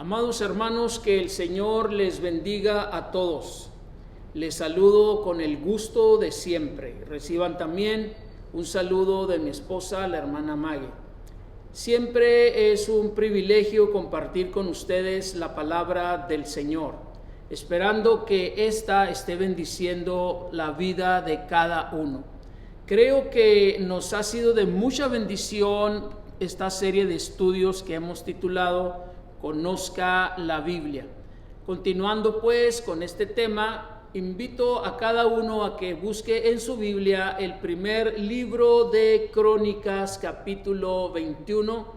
Amados hermanos, que el Señor les bendiga a todos. Les saludo con el gusto de siempre. Reciban también un saludo de mi esposa, la hermana Maggie. Siempre es un privilegio compartir con ustedes la palabra del Señor, esperando que ésta esté bendiciendo la vida de cada uno. Creo que nos ha sido de mucha bendición esta serie de estudios que hemos titulado Conozca la Biblia. Continuando pues con este tema, invito a cada uno a que busque en su Biblia el primer libro de Crónicas, capítulo 21,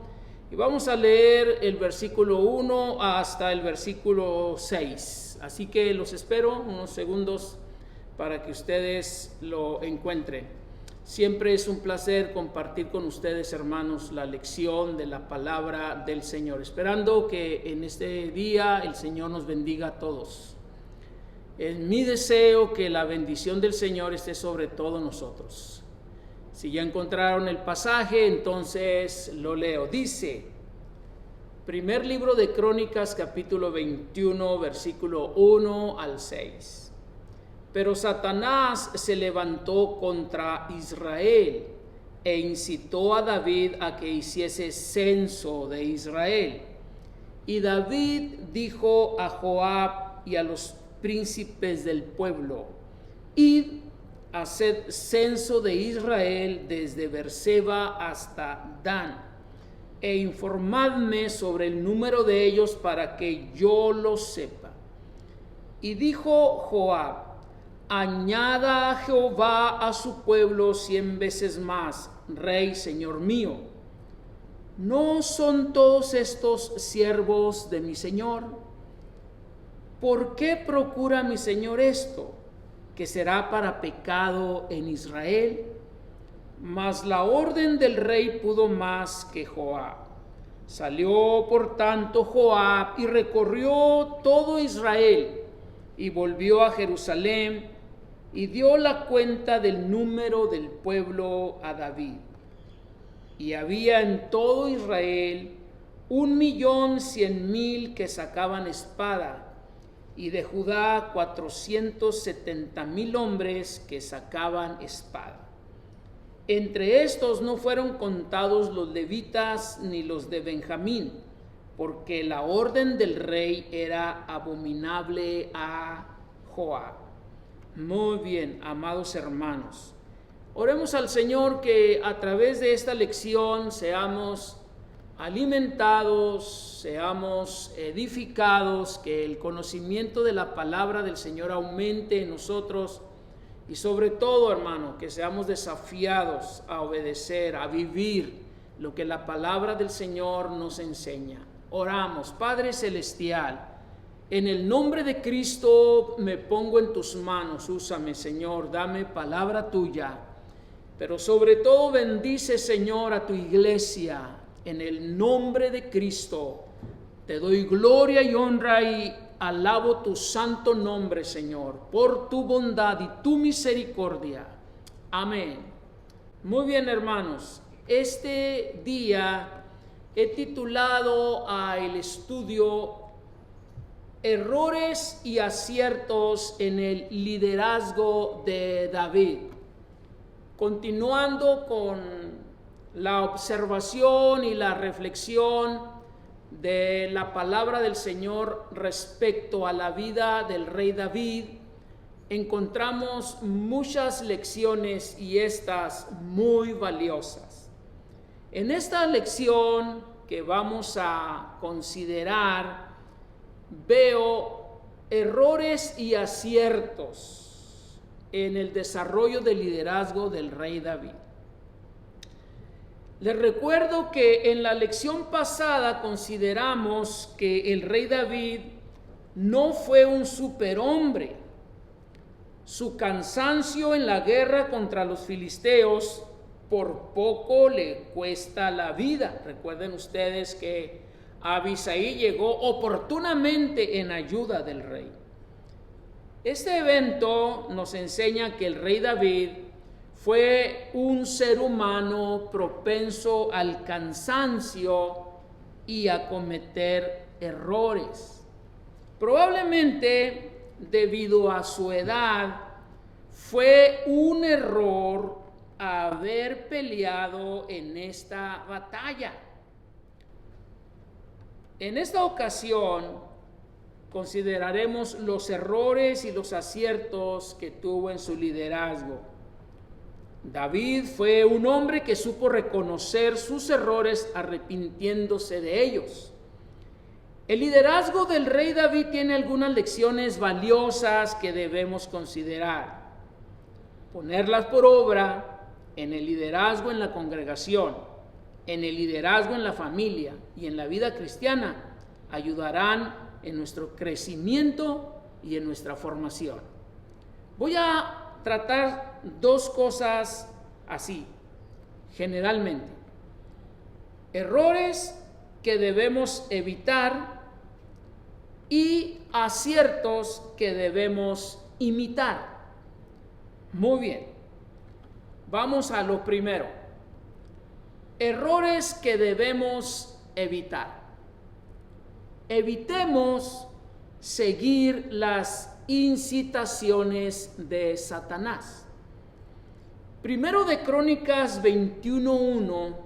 y vamos a leer el versículo 1 hasta el versículo 6. Así que los espero unos segundos para que ustedes lo encuentren. Siempre es un placer compartir con ustedes, hermanos, la lección de la palabra del Señor, esperando que en este día el Señor nos bendiga a todos. Es mi deseo que la bendición del Señor esté sobre todos nosotros. Si ya encontraron el pasaje, entonces lo leo. Dice, primer libro de Crónicas, capítulo 21, versículo 1 al 6. Pero Satanás se levantó contra Israel e incitó a David a que hiciese censo de Israel. Y David dijo a Joab y a los príncipes del pueblo: id, haced censo de Israel desde Beerseba hasta Dan, e informadme sobre el número de ellos para que yo lo sepa. Y dijo Joab: añada a Jehová a su pueblo 100 veces más, rey, señor mío. ¿No son todos estos siervos de mi señor? ¿Por qué procura mi señor esto, que será para pecado en Israel? Mas la orden del rey pudo más que Joab. Salió por tanto Joab y recorrió todo Israel y volvió a Jerusalén y dio la cuenta del número del pueblo a David. Y había en todo Israel 1,100,000 que sacaban espada, y de Judá 470,000 hombres que sacaban espada. Entre estos no fueron contados los levitas ni los de Benjamín, porque la orden del rey era abominable a Joab. Muy bien, amados hermanos. Oremos al Señor que a través de esta lección seamos alimentados, seamos edificados, que el conocimiento de la palabra del Señor aumente en nosotros y sobre todo, hermano, que seamos desafiados a obedecer, a vivir lo que la palabra del Señor nos enseña. Oramos. Padre Celestial, en el nombre de Cristo me pongo en tus manos. Úsame, Señor, dame palabra tuya, pero sobre todo bendice, Señor, a tu iglesia. En el nombre de Cristo te doy gloria y honra y alabo tu santo nombre, Señor, por tu bondad y tu misericordia. Amén. Muy bien, hermanos, este día he titulado el estudio Errores y aciertos en el liderazgo de David. Continuando con la observación y la reflexión de la palabra del Señor respecto a la vida del rey David, encontramos muchas lecciones y estas muy valiosas. En esta lección que vamos a considerar, veo errores y aciertos en el desarrollo del liderazgo del rey David. Les recuerdo que en la lección pasada consideramos que el rey David no fue un superhombre. Su cansancio en la guerra contra los filisteos por poco le cuesta la vida. Recuerden ustedes que Abisai llegó oportunamente en ayuda del rey. Este evento nos enseña que el rey David fue un ser humano propenso al cansancio y a cometer errores. Probablemente debido a su edad fue un error haber peleado en esta batalla. En esta ocasión consideraremos los errores y los aciertos que tuvo en su liderazgo. David fue un hombre que supo reconocer sus errores arrepintiéndose de ellos. El liderazgo del rey David tiene algunas lecciones valiosas que debemos considerar. Ponerlas por obra en el liderazgo en la congregación, en el liderazgo en la familia y en la vida cristiana ayudarán en nuestro crecimiento y en nuestra formación. Voy a tratar dos cosas así, generalmente. Errores que debemos evitar y aciertos que debemos imitar. Muy bien, vamos a lo primero. Errores que debemos evitar. Evitemos seguir las incitaciones de Satanás. Primero de Crónicas 21:1,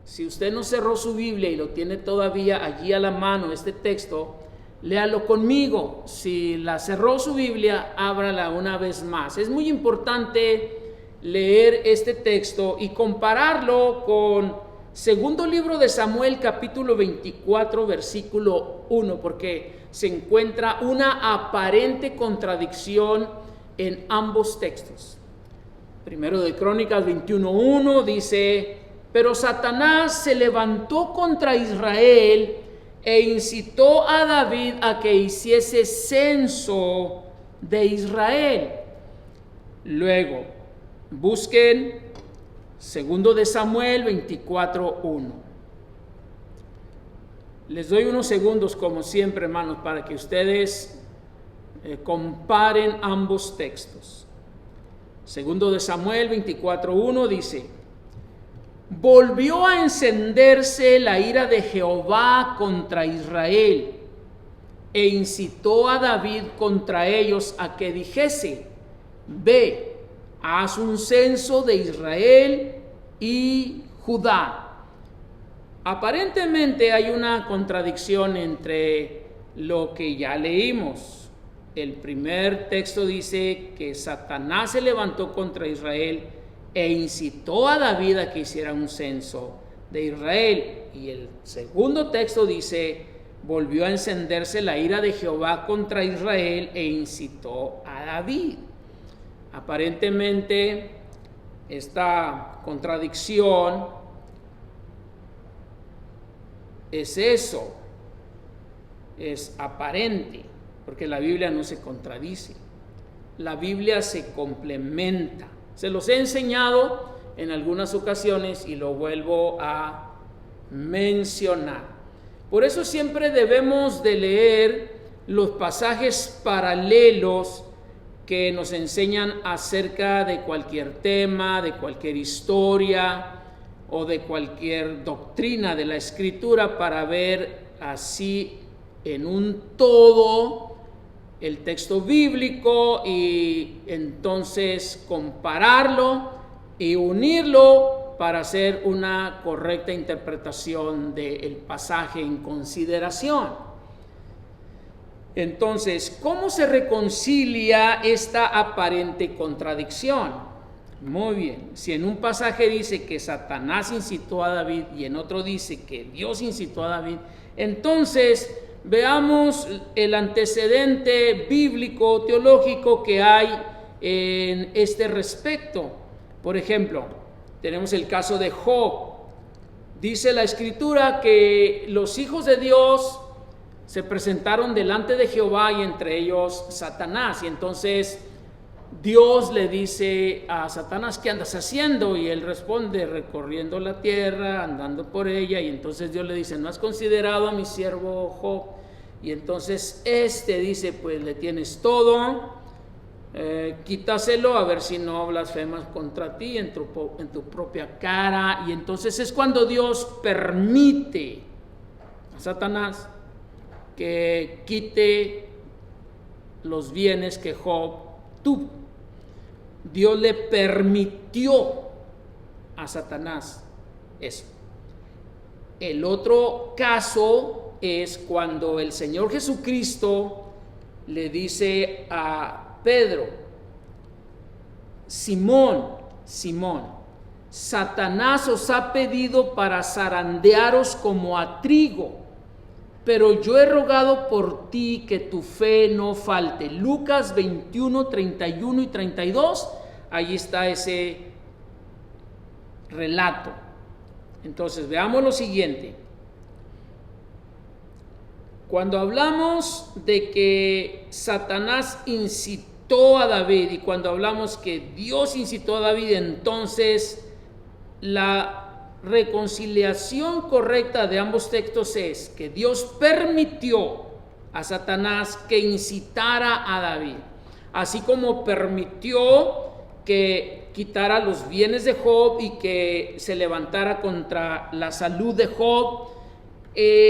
si usted no cerró su Biblia y lo tiene todavía allí a la mano, este texto, léalo conmigo. Si la cerró su Biblia, ábrala una vez más. Es muy importante leer este texto y compararlo con Segundo libro de Samuel, capítulo 24, versículo 1, porque se encuentra una aparente contradicción en ambos textos. Primero de Crónicas 21:1 dice: pero Satanás se levantó contra Israel e incitó a David a que hiciese censo de Israel. Luego, busquen Segundo de Samuel 24:1. Les doy unos segundos, como siempre, hermanos, para que ustedes comparen ambos textos. Segundo de Samuel 24:1 dice: volvió a encenderse la ira de Jehová contra Israel, e incitó a David contra ellos a que dijese: ve, haz un censo de Israel y Judá. Aparentemente hay una contradicción entre lo que ya leímos. El primer texto dice que Satanás se levantó contra Israel e incitó a David a que hiciera un censo de Israel. Y el segundo texto dice: volvió a encenderse la ira de Jehová contra Israel e incitó a David. Aparentemente esta contradicción es eso, es aparente, porque la Biblia no se contradice, la Biblia se complementa. Se los he enseñado en algunas ocasiones y lo vuelvo a mencionar. Por eso siempre debemos de leer los pasajes paralelos que nos enseñan acerca de cualquier tema, de cualquier historia o de cualquier doctrina de la Escritura, para ver así en un todo el texto bíblico y entonces compararlo y unirlo para hacer una correcta interpretación del pasaje en consideración. Entonces, ¿cómo se reconcilia esta aparente contradicción? Muy bien, si en un pasaje dice que Satanás incitó a David y en otro dice que Dios incitó a David, entonces veamos el antecedente bíblico, teológico que hay en este respecto. Por ejemplo, tenemos el caso de Job. Dice la Escritura que los hijos de Dios se presentaron delante de Jehová y entre ellos Satanás. Y entonces Dios le dice a Satanás: ¿qué andas haciendo? Y él responde: recorriendo la tierra, andando por ella. Y entonces Dios le dice: ¿no has considerado a mi siervo Job? Y entonces dice: pues le tienes todo, quítaselo a ver si no blasfemas contra ti en tu propia cara. Y entonces es cuando Dios permite a Satanás que quite los bienes que Job tuvo. Dios le permitió a Satanás eso. El otro caso es cuando el Señor Jesucristo le dice a Pedro: Simón, Simón, Satanás os ha pedido para zarandearos como a trigo, pero yo he rogado por ti que tu fe no falte. Lucas 21, 31 y 32, allí está ese relato. Entonces veamos lo siguiente. Cuando hablamos de que Satanás incitó a David y cuando hablamos que Dios incitó a David, entonces la reconciliación correcta de ambos textos es que Dios permitió a Satanás que incitara a David, así como permitió que quitara los bienes de Job y que se levantara contra la salud de Job.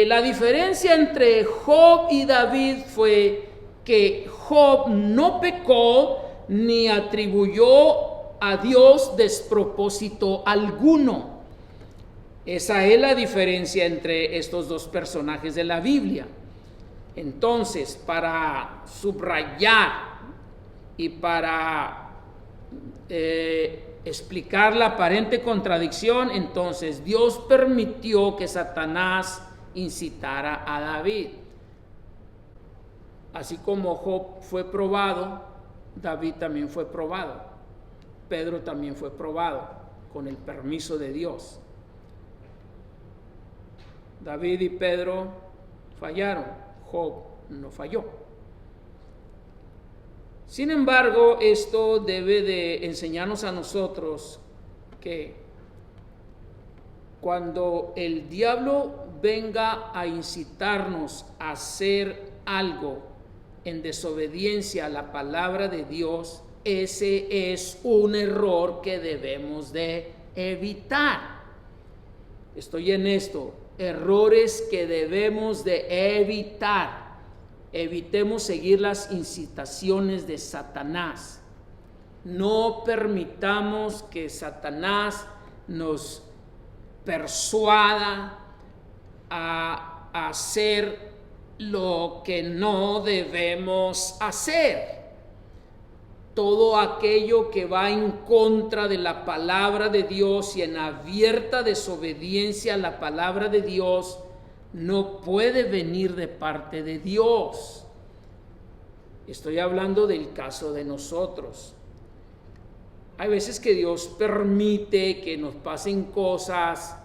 La diferencia entre Job y David fue que Job no pecó ni atribuyó a Dios despropósito alguno. Esa es la diferencia entre estos dos personajes de la Biblia. Entonces, para subrayar y para explicar la aparente contradicción, entonces Dios permitió que Satanás incitara a David. Así como Job fue probado, David también fue probado. Pedro también fue probado con el permiso de Dios. David y Pedro fallaron, Job no falló. Sin embargo, esto debe de enseñarnos a nosotros que cuando el diablo venga a incitarnos a hacer algo en desobediencia a la palabra de Dios, ese es un error que debemos de evitar. Estoy en esto, errores que debemos de evitar. Evitemos seguir las incitaciones de Satanás. No permitamos que Satanás nos persuada a hacer lo que no debemos hacer. Todo aquello que va en contra de la palabra de Dios y en abierta desobediencia a la palabra de Dios no puede venir de parte de Dios. Estoy hablando del caso de nosotros. Hay veces que Dios permite que nos pasen cosas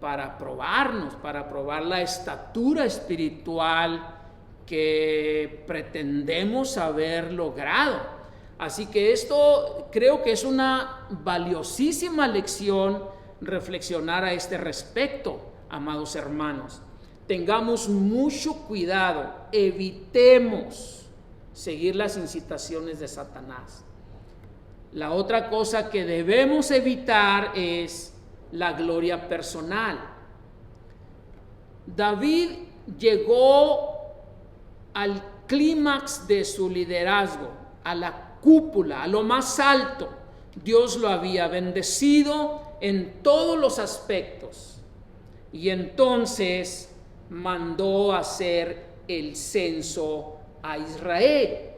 para probarnos, para probar la estatura espiritual que pretendemos haber logrado. Así que esto creo que es una valiosísima lección reflexionar a este respecto, amados hermanos. Tengamos mucho cuidado, evitemos seguir las incitaciones de Satanás. La otra cosa que debemos evitar es la gloria personal. David llegó al clímax de su liderazgo, a la cúpula, a lo más alto. Dios lo había bendecido en todos los aspectos. Y entonces mandó hacer el censo a Israel.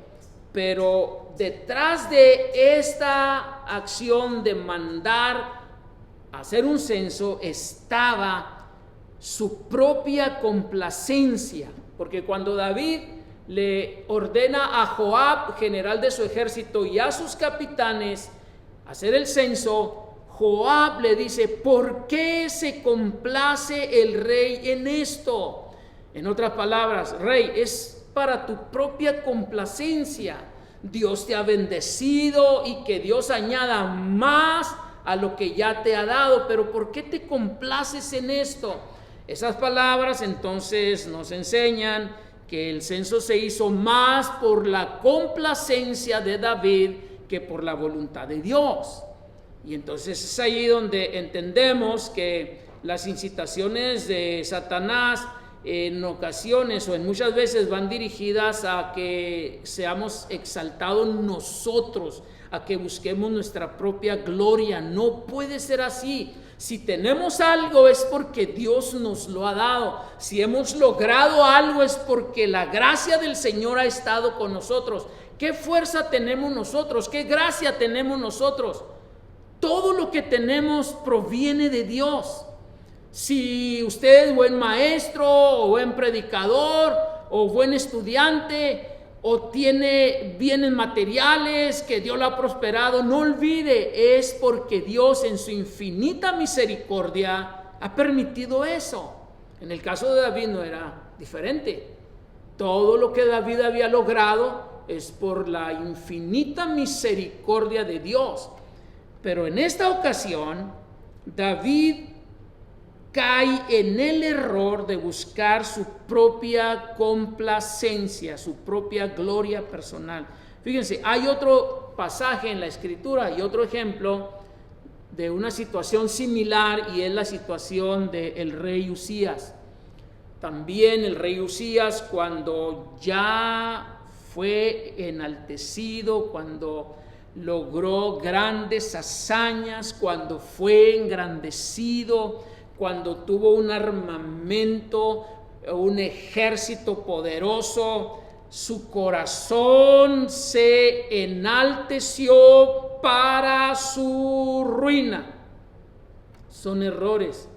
Pero detrás de esta acción de mandar hacer un censo estaba su propia complacencia, porque cuando David le ordena a Joab, general de su ejército, y a sus capitanes hacer el censo, Joab le dice: ¿por qué se complace el rey en esto? En otras palabras, rey, es para tu propia complacencia. Dios te ha bendecido y que Dios añada más a lo que ya te ha dado, pero ¿por qué te complaces en esto? Esas palabras entonces nos enseñan que el censo se hizo más por la complacencia de David que por la voluntad de Dios. Y entonces es ahí donde entendemos que las incitaciones de Satanás en ocasiones o en muchas veces van dirigidas a que seamos exaltados nosotros, a que busquemos nuestra propia gloria. No puede ser así. Si tenemos algo es porque Dios nos lo ha dado. Si hemos logrado algo es porque la gracia del Señor ha estado con nosotros. ¿Qué fuerza tenemos nosotros? ¿Qué gracia tenemos nosotros? Todo lo que tenemos proviene de Dios. Si usted es buen maestro o buen predicador o buen estudiante o tiene bienes materiales que Dios lo ha prosperado, no olvide, es porque Dios en su infinita misericordia ha permitido eso. En el caso de David no era diferente. Todo lo que David había logrado es por la infinita misericordia de Dios. Pero en esta ocasión, David cae en el error de buscar su propia complacencia, su propia gloria personal. Fíjense, hay otro pasaje en la Escritura y otro ejemplo de una situación similar, y es la situación del rey Usías. También el rey Usías, cuando ya fue enaltecido, cuando logró grandes hazañas, cuando fue engrandecido, cuando tuvo un armamento, un ejército poderoso, su corazón se enalteció para su ruina. Son errores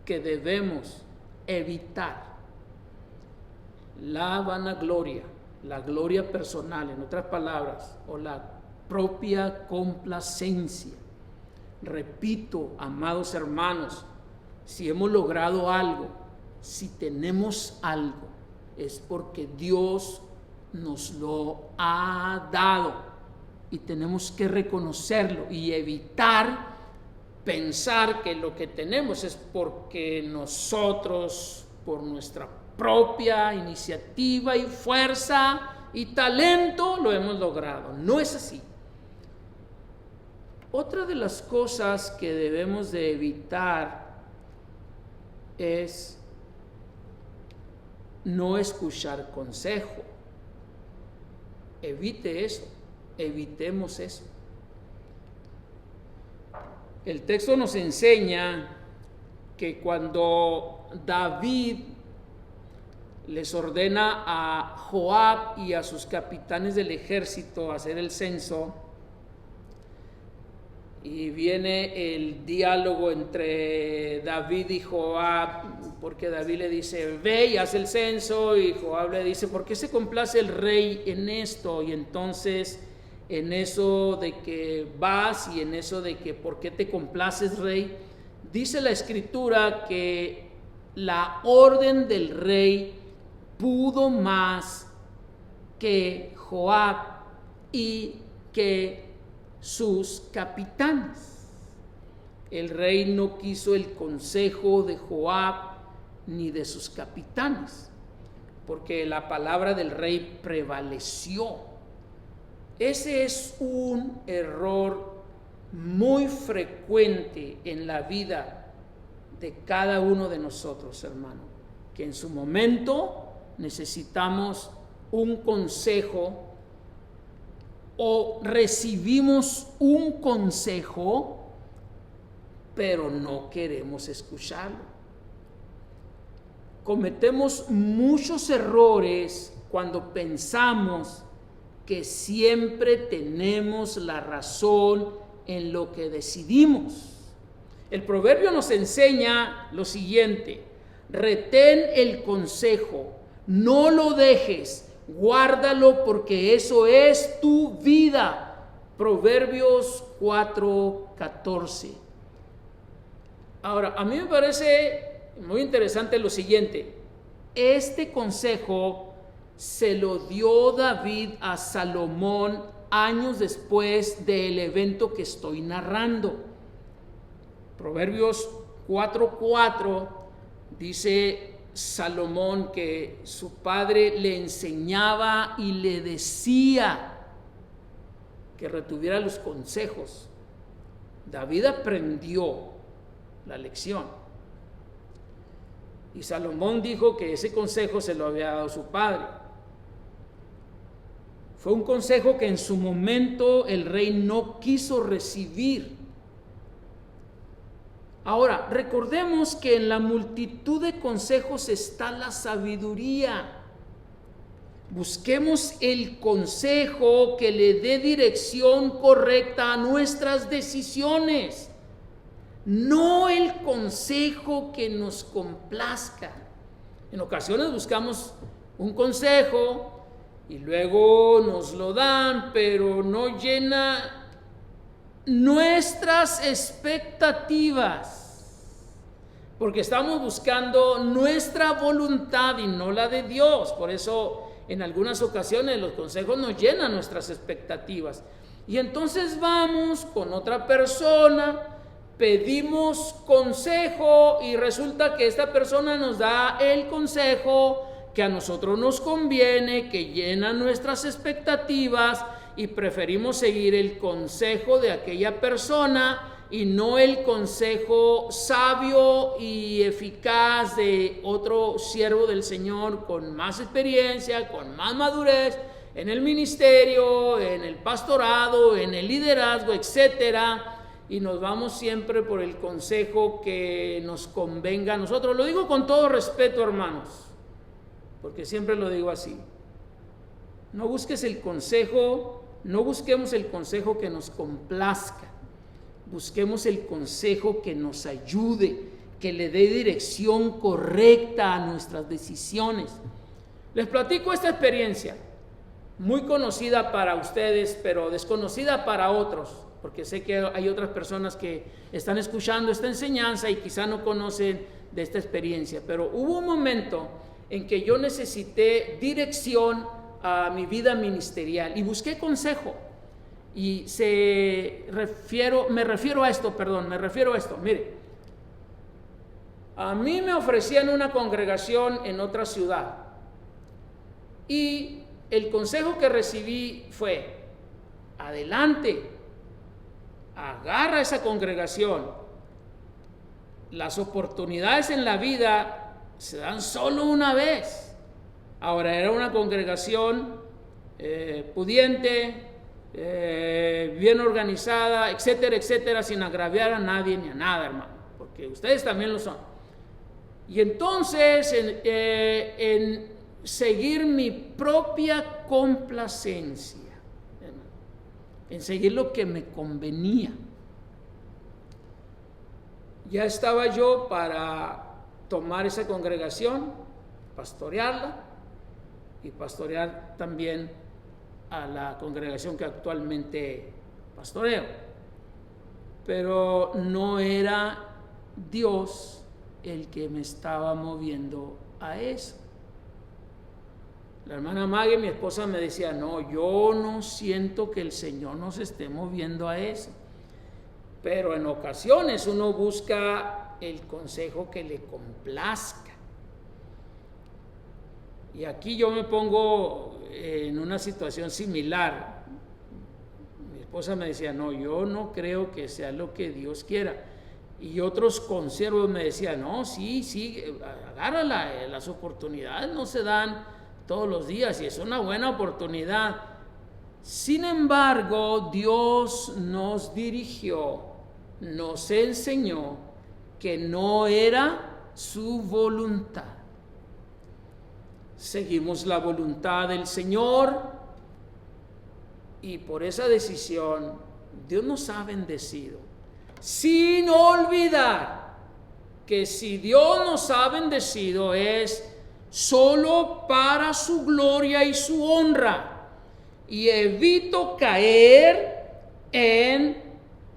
que debemos evitar. La vanagloria, la gloria personal, en otras palabras, o la propia complacencia. Repito, amados hermanos, si hemos logrado algo, si tenemos algo, es porque Dios nos lo ha dado y tenemos que reconocerlo y evitar pensar que lo que tenemos es porque nosotros, por nuestra propia iniciativa y fuerza y talento, lo hemos logrado. No es así. Otra de las cosas que debemos de evitar es no escuchar consejo. Evite eso, evitemos eso. El texto nos enseña que cuando David les ordena a Joab y a sus capitanes del ejército hacer el censo, y viene el diálogo entre David y Joab, porque David le dice, ve y haz el censo, y Joab le dice, ¿por qué se complace el rey en esto? Y entonces, en eso de que vas y en eso de que ¿por qué te complaces, rey? Dice la Escritura que la orden del rey pudo más que Joab y que sus capitanes. El rey no quiso el consejo de Joab ni de sus capitanes, porque la palabra del rey prevaleció. Ese es un error muy frecuente en la vida de cada uno de nosotros, hermano, que en su momento necesitamos un consejo o recibimos un consejo, pero no queremos escucharlo. Cometemos muchos errores cuando pensamos que siempre tenemos la razón en lo que decidimos. El proverbio nos enseña lo siguiente: retén el consejo, no lo dejes, guárdalo porque eso es tu vida. Proverbios 4:14. Ahora, a mí me parece muy interesante lo siguiente. Este consejo se lo dio David a Salomón años después del evento que estoy narrando. Proverbios 4:4 dice Salomón que su padre le enseñaba y le decía que retuviera los consejos. David aprendió la lección. Y Salomón dijo que ese consejo se lo había dado su padre. Fue un consejo que en su momento el rey no quiso recibir. Ahora, recordemos que en la multitud de consejos está la sabiduría. Busquemos el consejo que le dé dirección correcta a nuestras decisiones, no el consejo que nos complazca. En ocasiones buscamos un consejo y luego nos lo dan, pero no llena nuestras expectativas, porque estamos buscando nuestra voluntad y no la de Dios. Por eso en algunas ocasiones los consejos nos llenan nuestras expectativas, y entonces vamos con otra persona, pedimos consejo y resulta que esta persona nos da el consejo que a nosotros nos conviene, que llena nuestras expectativas, y preferimos seguir el consejo de aquella persona y no el consejo sabio y eficaz de otro siervo del Señor con más experiencia, con más madurez en el ministerio, en el pastorado, en el liderazgo, etcétera. Y nos vamos siempre por el consejo que nos convenga a nosotros. Lo digo con todo respeto, hermanos, porque siempre lo digo así. No busques el consejo, no busquemos el consejo que nos complazca. Busquemos el consejo que nos ayude, que le dé dirección correcta a nuestras decisiones. Les platico esta experiencia, muy conocida para ustedes, pero desconocida para otros, porque sé que hay otras personas que están escuchando esta enseñanza y quizá no conocen de esta experiencia. Pero hubo un momento en que yo necesité dirección a mi vida ministerial y busqué consejo. Y me refiero a esto. Mire, a mí me ofrecían una congregación en otra ciudad y el consejo que recibí fue: adelante, agarra esa congregación. Las oportunidades en la vida se dan solo una vez. Ahora, era una congregación pudiente, bien organizada, etcétera, etcétera, sin agraviar a nadie ni a nada, hermano, porque ustedes también lo son. Y entonces en seguir mi propia complacencia, en seguir lo que me convenía, ya estaba yo para tomar esa congregación, pastorearla y pastorear también a la congregación que actualmente pastoreo. Pero no era Dios el que me estaba moviendo a eso. La hermana Maggie, mi esposa, me decía: no, yo no siento que el Señor nos esté moviendo a eso. Pero en ocasiones uno busca el consejo que le complazca. Y aquí yo me pongo en una situación similar. Mi esposa me decía: no, yo no creo que sea lo que Dios quiera. Y otros consiervos me decían: no, sí, agárrala, las oportunidades no se dan todos los días y es una buena oportunidad. Sin embargo, Dios nos dirigió, nos enseñó que no era su voluntad. Seguimos la voluntad del Señor y por esa decisión Dios nos ha bendecido, sin olvidar que si Dios nos ha bendecido es solo para su gloria y su honra, y evito caer en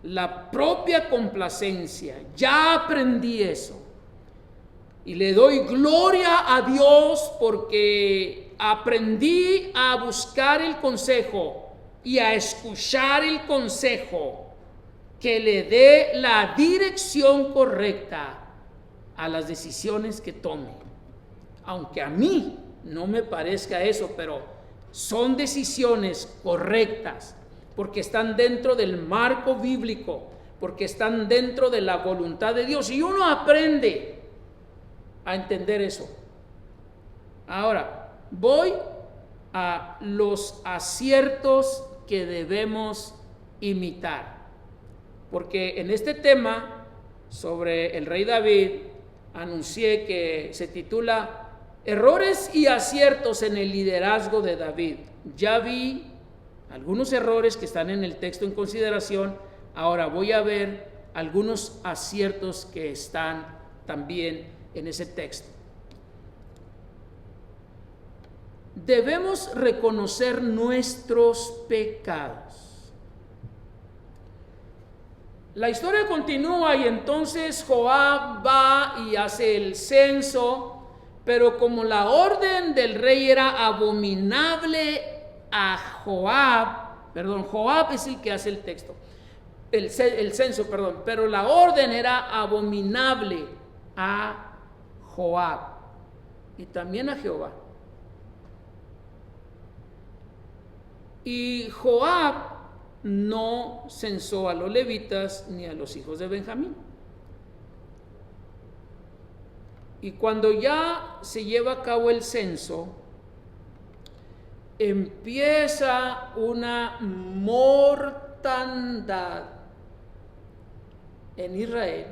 la propia complacencia. Ya aprendí eso. Y le doy gloria a Dios porque aprendí a buscar el consejo y a escuchar el consejo que le dé la dirección correcta a las decisiones que tome. Aunque a mí no me parezca eso, pero son decisiones correctas porque están dentro del marco bíblico, porque están dentro de la voluntad de Dios. Y uno aprende a entender eso. Ahora, voy a los aciertos que debemos imitar. Porque en este tema sobre el rey David anuncié que se titula Errores y aciertos en el liderazgo de David. Ya vi algunos errores que están en el texto en consideración. Ahora voy a ver algunos aciertos que están también en ese texto. Debemos reconocer nuestros pecados. La historia continúa y entonces Joab va y hace el censo, pero como la orden del rey era abominable a Joab es el que hace el texto, el censo, pero la orden era abominable a Joab y también a Jehová. Y Joab no censó a los levitas ni a los hijos de Benjamín. Y cuando ya se lleva a cabo el censo, empieza una mortandad en Israel.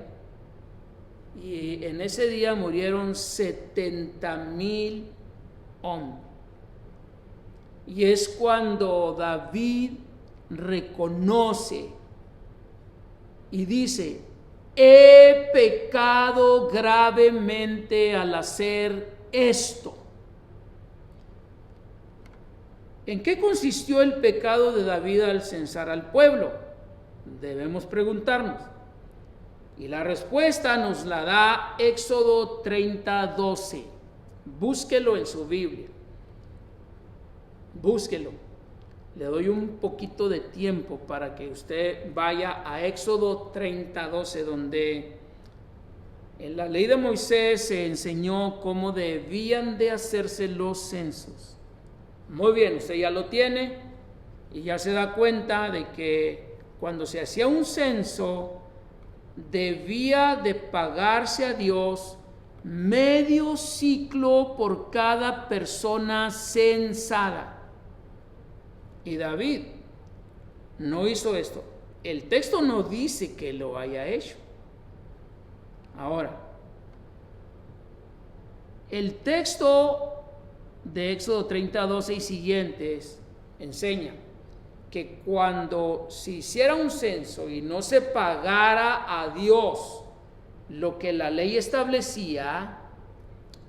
Y en ese día murieron 70,000 hombres. Y es cuando David reconoce y dice: he pecado gravemente al hacer esto. ¿En qué consistió el pecado de David al censar al pueblo? Debemos preguntarnos. Y la respuesta nos la da Éxodo 30:12. Búsquelo en su Biblia. Búsquelo. Le doy un poquito de tiempo para que usted vaya a Éxodo 30:12, donde en la ley de Moisés se enseñó cómo debían de hacerse los censos. Muy bien, usted ya lo tiene y ya se da cuenta de que cuando se hacía un censo debía de pagarse a Dios medio ciclo por cada persona censada. Y David no hizo esto. El texto no dice que lo haya hecho. Ahora, el texto de Éxodo 30:12 y siguientes enseña que cuando se hiciera un censo y no se pagara a Dios lo que la ley establecía,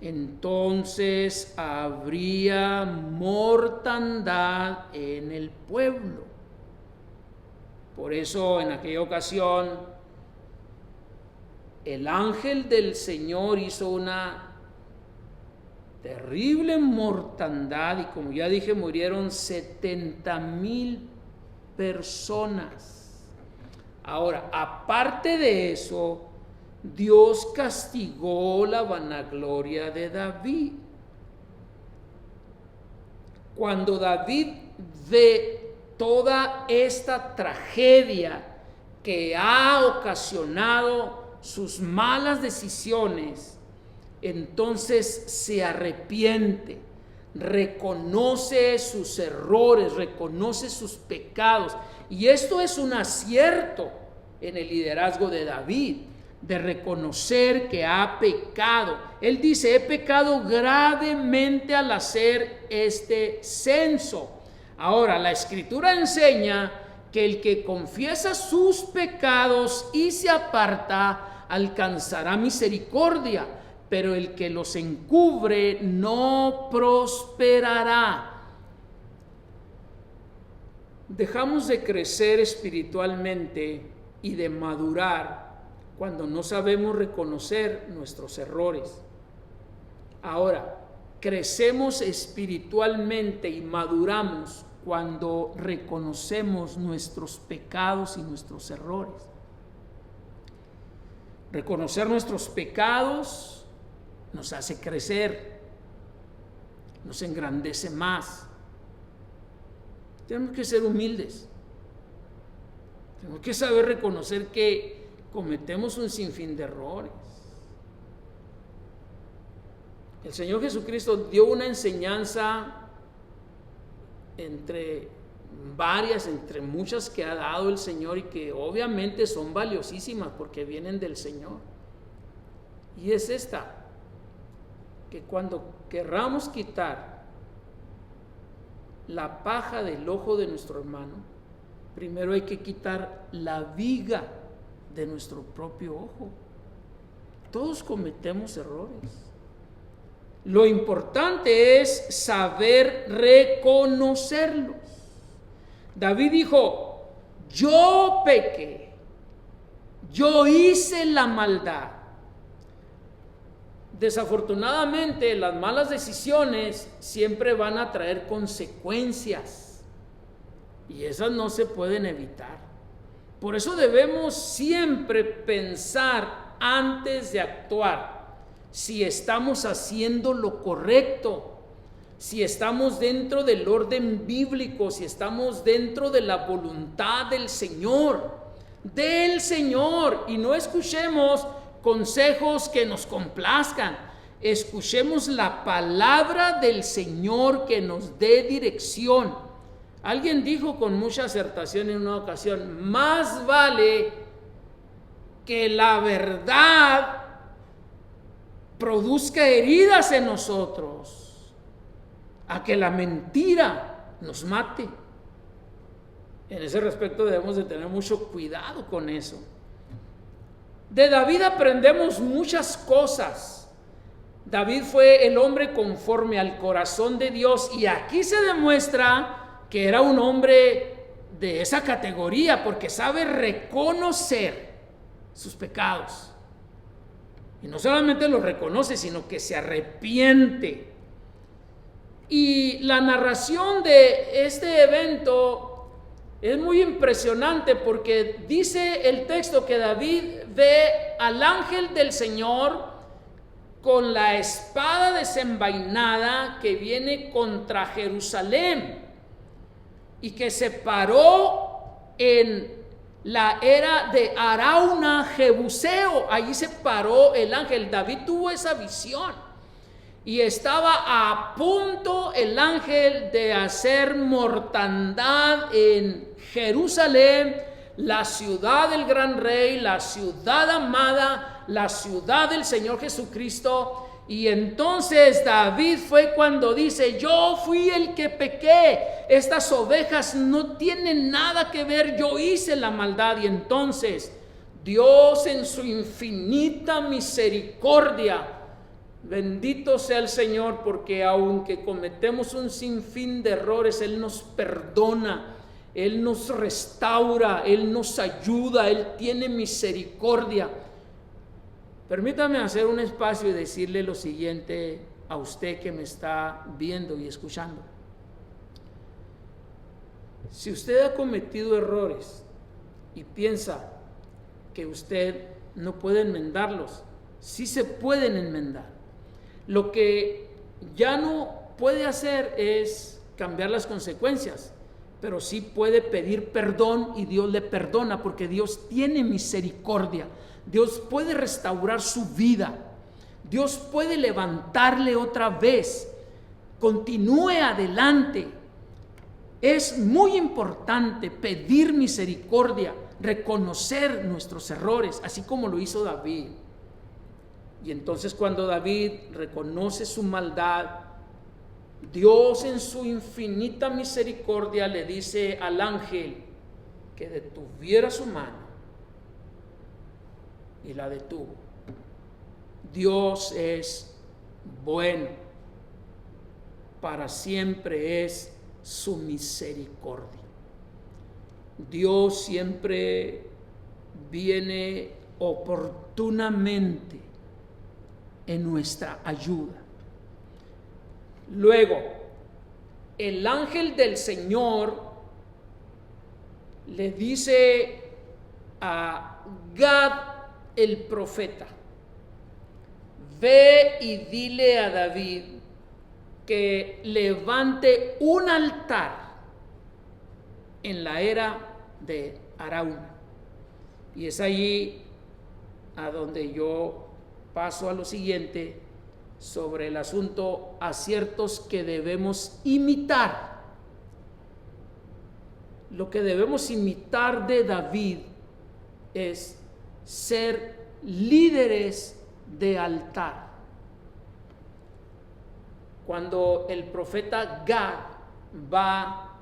entonces habría mortandad en el pueblo. Por eso en aquella ocasión el ángel del Señor hizo una terrible mortandad y, como ya dije, murieron 70,000 personas. Ahora, aparte de eso, Dios castigó la vanagloria de David. Cuando David ve toda esta tragedia que ha ocasionado sus malas decisiones, entonces se arrepiente, reconoce sus errores, reconoce sus pecados. Y esto es un acierto en el liderazgo de David, de reconocer que ha pecado. Él dice: he pecado gravemente al hacer este censo. Ahora, la Escritura enseña que el que confiesa sus pecados y se aparta alcanzará misericordia, pero el que los encubre no prosperará. Dejamos de crecer espiritualmente y de madurar cuando no sabemos reconocer nuestros errores. Ahora, crecemos espiritualmente y maduramos cuando reconocemos nuestros pecados y nuestros errores. Reconocer nuestros pecados nos hace crecer, nos engrandece más. Tenemos que ser humildes. Tenemos que saber reconocer que cometemos un sinfín de errores. El Señor Jesucristo dio una enseñanza entre varias, entre muchas que ha dado el Señor y que obviamente son valiosísimas porque vienen del Señor. Y es esta, que cuando querramos quitar la paja del ojo de nuestro hermano, primero hay que quitar la viga de nuestro propio ojo. Todos cometemos errores. Lo importante es saber reconocerlos. David dijo: yo pequé, yo hice la maldad. Desafortunadamente, las malas decisiones siempre van a traer consecuencias y esas no se pueden evitar. Por eso debemos siempre pensar antes de actuar si estamos haciendo lo correcto, si estamos dentro del orden bíblico, si estamos dentro de la voluntad del Señor, y no escuchemos consejos que nos complazcan. Escuchemos la palabra del Señor que nos dé dirección. Alguien dijo con mucha acertación en una ocasión: más vale que la verdad produzca heridas en nosotros a que la mentira nos mate. En ese respecto debemos de tener mucho cuidado con eso. De David aprendemos muchas cosas. David fue el hombre conforme al corazón de Dios, y aquí se demuestra que era un hombre de esa categoría porque sabe reconocer sus pecados. Y no solamente los reconoce, sino que se arrepiente. Y la narración de este evento es muy impresionante porque dice el texto que David ve al ángel del Señor con la espada desenvainada que viene contra Jerusalén y que se paró en la era de Arauna Jebuseo. Allí se paró el ángel. David tuvo esa visión y estaba a punto el ángel de hacer mortandad en Jerusalén, la ciudad del gran rey, la ciudad amada, la ciudad del Señor Jesucristo. Y entonces David fue cuando dice: yo fui el que pequé, estas ovejas no tienen nada que ver, yo hice la maldad. Y entonces Dios, en su infinita misericordia, bendito sea el Señor, porque aunque cometemos un sinfín de errores, Él nos perdona, Él nos restaura, Él nos ayuda, Él tiene misericordia. Permítame hacer un espacio y decirle lo siguiente a usted que me está viendo y escuchando. Si usted ha cometido errores y piensa que usted no puede enmendarlos, sí se pueden enmendar. Lo que ya no puede hacer es cambiar las consecuencias, pero sí puede pedir perdón y Dios le perdona, porque Dios tiene misericordia. Dios puede restaurar su vida. Dios puede levantarle otra vez. Continúe adelante. Es muy importante pedir misericordia, reconocer nuestros errores, así como lo hizo David. Y entonces, cuando David reconoce su maldad, Dios en su infinita misericordia le dice al ángel que detuviera su mano, y la detuvo. Dios es bueno, para siempre es su misericordia. Dios siempre viene oportunamente en nuestra ayuda. Luego, el ángel del Señor le dice a Gad el profeta: ve y dile a David que levante un altar en la era de Arauna. Y es allí a donde yo paso a lo siguiente: sobre el asunto aciertos que debemos imitar. Lo que debemos imitar de David es ser líderes de altar. Cuando el profeta Gad va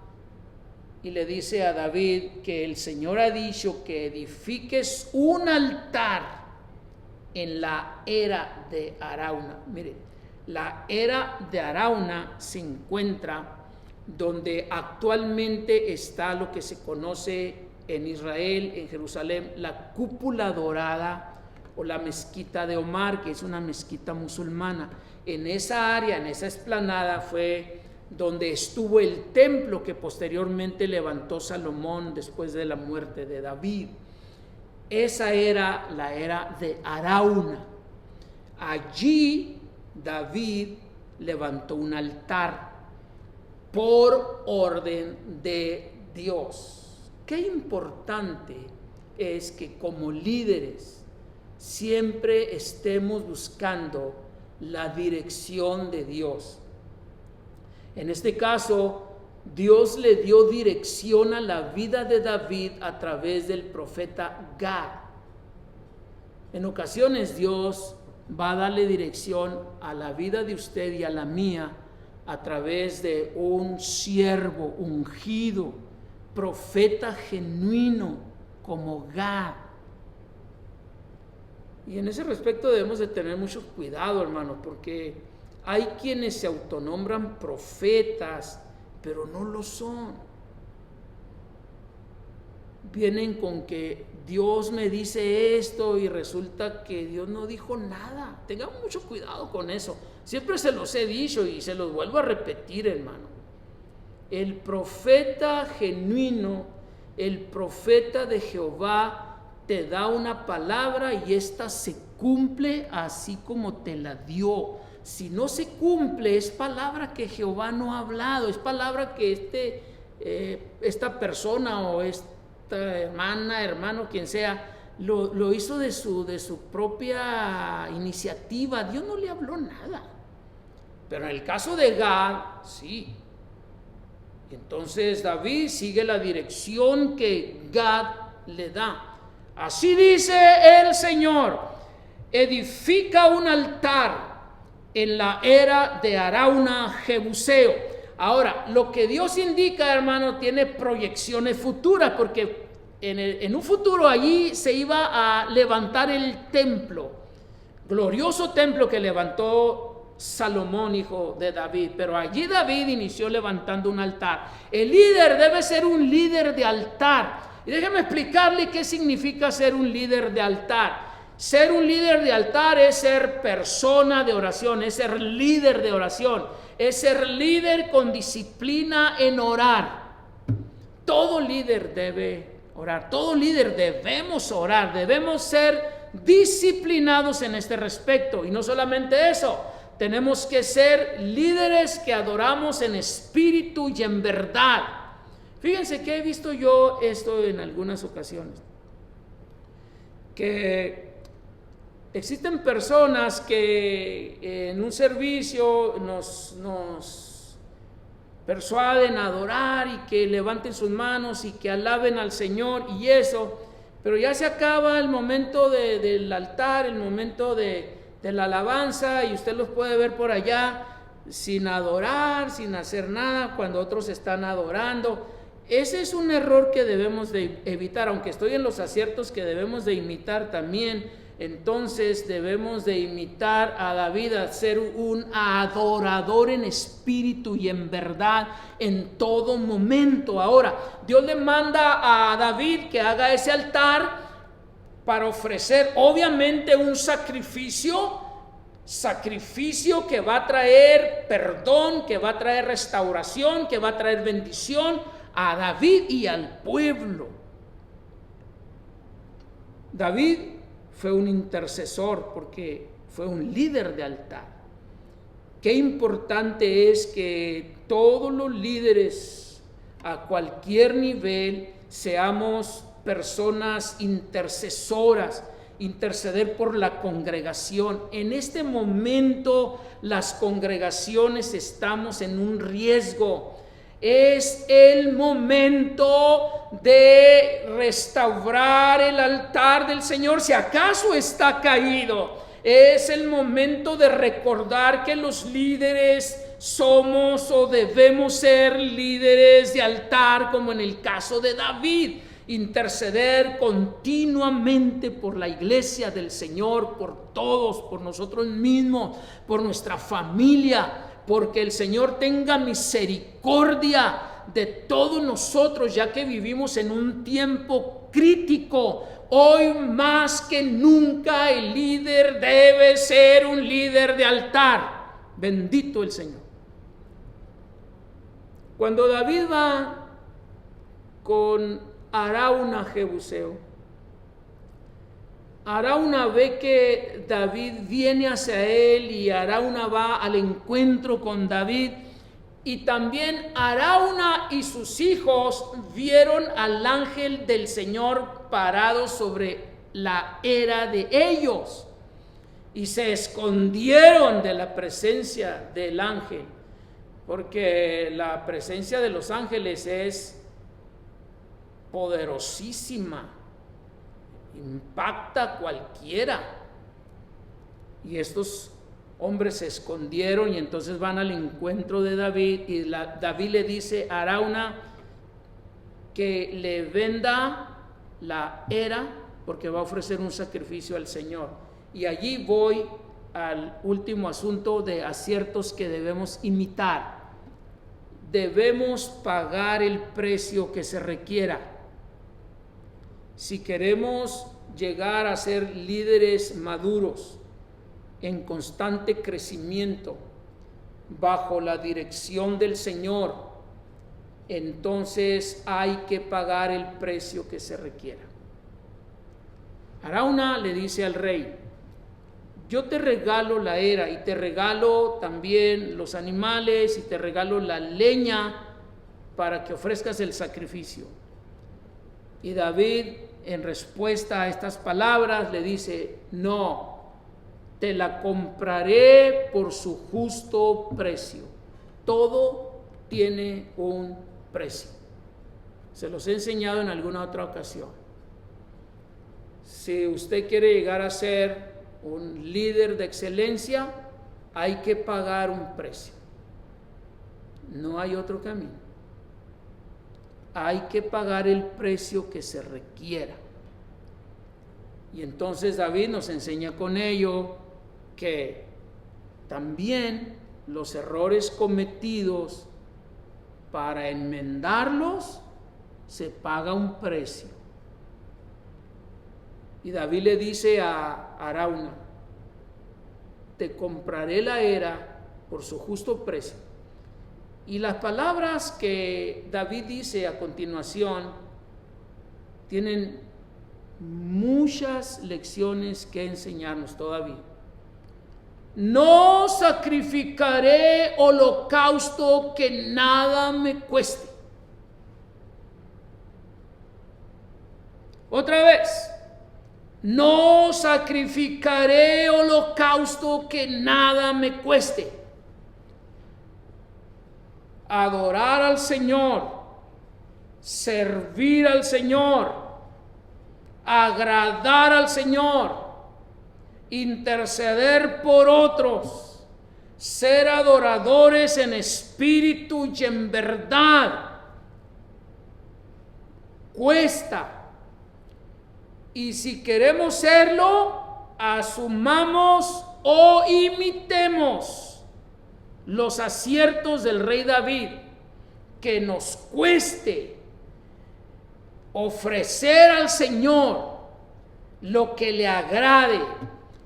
y le dice a David que el Señor ha dicho que edifiques un altar en la era de Arauna. Mire, la era de Arauna se encuentra donde actualmente está lo que se conoce en Israel, en Jerusalén, la cúpula dorada o la mezquita de Omar, que es una mezquita musulmana. En esa área, en esa explanada fue donde estuvo el templo que posteriormente levantó Salomón después de la muerte de David. Esa era la era de Arauna. Allí David levantó un altar por orden de Dios. Qué importante es que como líderes siempre estemos buscando la dirección de Dios. En este caso, Dios le dio dirección a la vida de David a través del profeta Gad. En ocasiones Dios va a darle dirección a la vida de usted y a la mía a través de un siervo ungido, profeta genuino como Gad. Y en ese respecto debemos de tener mucho cuidado, hermano, porque hay quienes se autonombran profetas, pero no lo son. Vienen con que Dios me dice esto y resulta que Dios no dijo nada. Tengamos mucho cuidado con eso. Siempre se los he dicho y se los vuelvo a repetir, hermano. El profeta genuino, el profeta de Jehová, te da una palabra y esta se cumple así como te la dio. Si no se cumple, es palabra que Jehová no ha hablado, es palabra que esta persona o esta hermana, hermano, quien sea, lo hizo de su propia iniciativa. Dios no le habló nada. Pero en el caso de Gad, sí. Entonces David sigue la dirección que Gad le da. Así dice el Señor: edifica un altar en la era de Arauna Jebuseo. Ahora, lo que Dios indica, hermano, tiene proyecciones futuras, porque en un futuro allí se iba a levantar el templo, glorioso templo que levantó Salomón, hijo de David. Pero allí David inició levantando un altar. El líder debe ser un líder de altar. Y déjeme explicarle qué significa ser un líder de altar. Ser un líder de altar es ser persona de oración, es ser líder de oración, es ser líder con disciplina en orar. Todo líder debe orar, todo líder debemos orar, debemos ser disciplinados en este respecto. Y no solamente eso, tenemos que ser líderes que adoramos en espíritu y en verdad. Fíjense que he visto yo esto en algunas ocasiones, que existen personas que en un servicio nos persuaden a adorar y que levanten sus manos y que alaben al Señor y eso, pero ya se acaba el momento del altar, el momento de la alabanza, y usted los puede ver por allá sin adorar, sin hacer nada, cuando otros están adorando. Ese es un error que debemos de evitar, aunque estoy en los aciertos que debemos de imitar también. Entonces debemos de imitar a David, a ser un adorador en espíritu y en verdad en todo momento. Ahora, Dios le manda a David que haga ese altar para ofrecer obviamente un sacrificio que va a traer perdón, que va a traer restauración, que va a traer bendición a David y al pueblo. David fue un intercesor porque fue un líder de altar. Qué importante es que todos los líderes a cualquier nivel seamos personas intercesoras, interceder por la congregación. En este momento las congregaciones estamos en un riesgo. Es el momento de restaurar el altar del Señor, si acaso está caído. Es el momento de recordar que los líderes somos o debemos ser líderes de altar, como en el caso de David. Interceder continuamente por la iglesia del Señor, por todos, por nosotros mismos, por nuestra familia, porque el Señor tenga misericordia de todos nosotros, ya que vivimos en un tiempo crítico. Hoy más que nunca el líder debe ser un líder de altar. Bendito el Señor. Cuando David va con Arauna Jebuseo, Arauna ve que David viene hacia él y Arauna va al encuentro con David, y también Arauna y sus hijos vieron al ángel del Señor parado sobre la era de ellos y se escondieron de la presencia del ángel, porque la presencia de los ángeles es poderosísima, impacta a cualquiera. Y estos hombres se escondieron y entonces van al encuentro de David, y David le dice a Arauna que le venda la era porque va a ofrecer un sacrificio al Señor. Y allí voy al último asunto de aciertos que debemos imitar. Debemos pagar el precio que se requiera. Si queremos llegar a ser líderes maduros, en constante crecimiento, bajo la dirección del Señor, entonces hay que pagar el precio que se requiera. Arauna le dice al rey: yo te regalo la era y te regalo también los animales y te regalo la leña para que ofrezcas el sacrificio. Y David, en respuesta a estas palabras, le dice: no, te la compraré por su justo precio. Todo tiene un precio. Se los he enseñado en alguna otra ocasión. Si usted quiere llegar a ser un líder de excelencia, hay que pagar un precio. No hay otro camino. Hay que pagar el precio que se requiera. Y entonces David nos enseña con ello que también los errores cometidos, para enmendarlos se paga un precio. Y David le dice a Arauna: te compraré la era por su justo precio. Y las palabras que David dice a continuación tienen muchas lecciones que enseñarnos todavía. No sacrificaré holocausto que nada me cueste. Otra vez, no sacrificaré holocausto que nada me cueste. Adorar al Señor, servir al Señor, agradar al Señor, interceder por otros, ser adoradores en espíritu y en verdad, cuesta. Y si queremos serlo, asumamos o imitemos los aciertos del rey David, que nos cueste ofrecer al Señor lo que le agrade.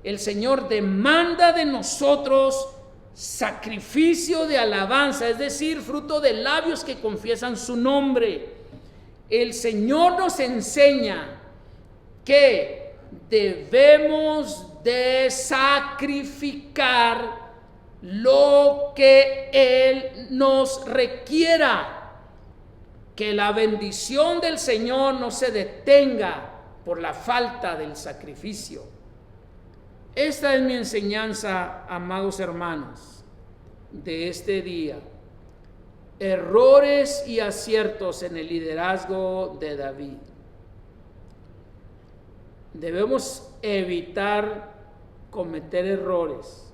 El Señor demanda de nosotros sacrificio de alabanza, es decir, fruto de labios que confiesan su nombre. El Señor nos enseña que debemos de sacrificar lo que Él nos requiera. Que la bendición del Señor no se detenga por la falta del sacrificio. Esta es mi enseñanza, amados hermanos, de este día. Errores y aciertos en el liderazgo de David. Debemos evitar cometer errores,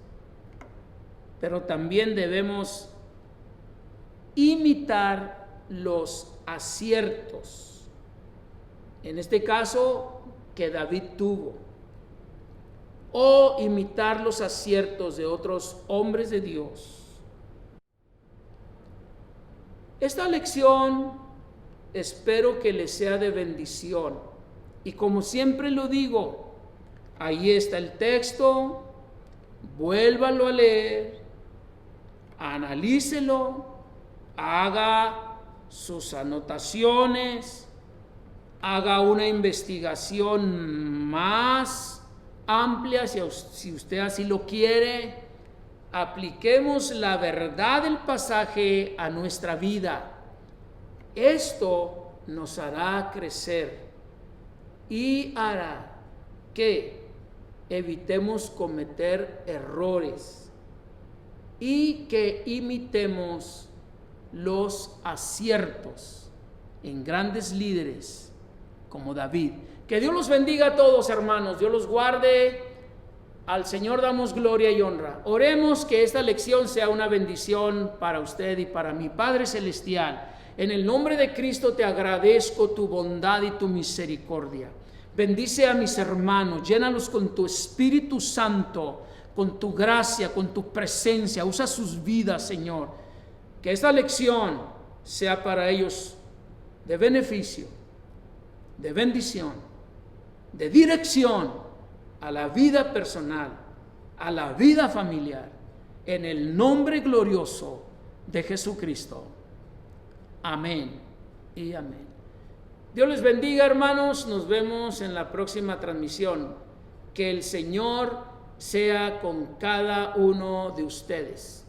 pero también debemos imitar los aciertos, en este caso que David tuvo, o imitar los aciertos de otros hombres de Dios. Esta lección espero que les sea de bendición, y como siempre lo digo, ahí está el texto, vuélvalo a leer, analícelo, haga sus anotaciones, haga una investigación más amplia si usted así lo quiere. Apliquemos la verdad del pasaje a nuestra vida. Esto nos hará crecer y hará que evitemos cometer errores y que imitemos los aciertos en grandes líderes como David. Que Dios los bendiga a todos, hermanos. Dios los guarde. Al Señor damos gloria y honra. Oremos que esta lección sea una bendición para usted y para mí. Padre celestial, en el nombre de Cristo te agradezco tu bondad y tu misericordia. Bendice a mis hermanos, llénalos con tu Espíritu Santo, con tu gracia, con tu presencia. Usa sus vidas, Señor. Que esta lección sea para ellos de beneficio, de bendición, de dirección a la vida personal, a la vida familiar, en el nombre glorioso de Jesucristo. Amén y amén. Dios les bendiga, hermanos. Nos vemos en la próxima transmisión. Que el Señor sea con cada uno de ustedes.